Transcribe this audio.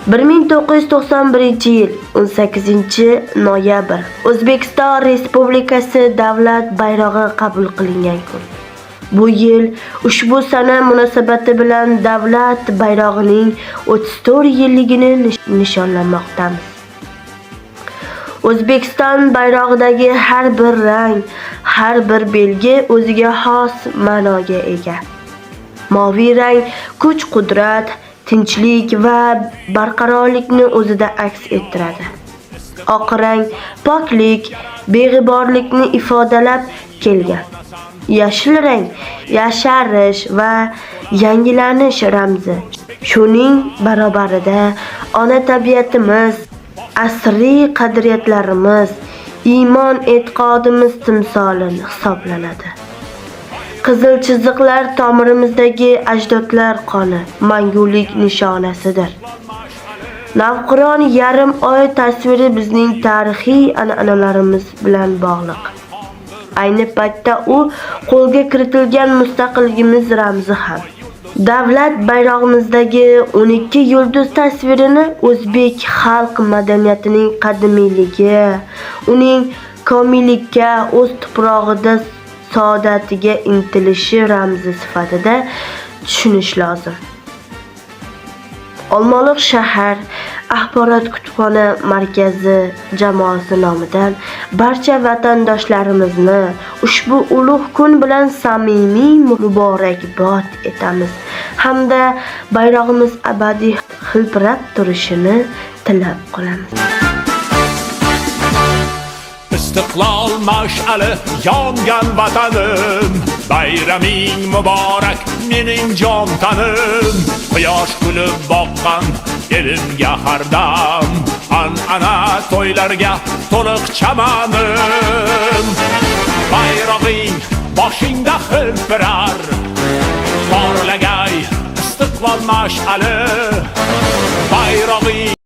1991-yil 18-noyabr O'zbekiston Respublikasi davlat bayrog'i qabul qilingan kun. Bu yil ushbu sana munosabati bilan davlat bayrog'ining 34 yilligini nishonlamoqdamiz. O'zbekiston bayrog'idagi har bir rang, har bir belgi o'ziga xos ma'noga ega. Moviy rang kuch-qudrat, tinchlik va barqarorlikni o'zida aks ettiradi. Oq rang poklik, beg'uborlikni ifodalab kelgan. Yashil rang yasharish va yangilanish ramzi. Shuning barobarida ona tabiatimiz, asriy qadriyatlarimiz, iymon e'tiqodimiz timsoli hisoblanadi. Qizil chiziqlar tomirimizdagi ajdodlar qoni, mangulik nishonasidir. Navqiron yarim oy tasviri bizning tarixiy an'analarimiz bilan bog'liq. Ayni paytda u qo'lga kiritilgan mustaqilligimiz ramzi ham. Davlat bayrog'imizdagi 12 yulduz tasvirini o'zbek xalq madaniyatining qadimiyligi, uning komillikka, o'z tuprog'ida saodatiga intilishi ramzi sifatida tushunish lozim. Olmaliq shahar axborot kutubxona markazi jamoasi nomidan barcha vatandoshlarimizni ushbu ulug' kun bilan samimiy muborakbod etamiz hamda bayrog'imiz abadiy hilpirab turishini tilab qolamiz. İstiqlol mash'ali yongan vatanim, bayraming muborak mening jon tanim. Quyosh kulib boqqan elimga har dam, an'ana to'ylarga to'liq chamanim. Bayrog'ing boshingda hilpirar, porlagay istiqlol mash'ali. Bayrog'ing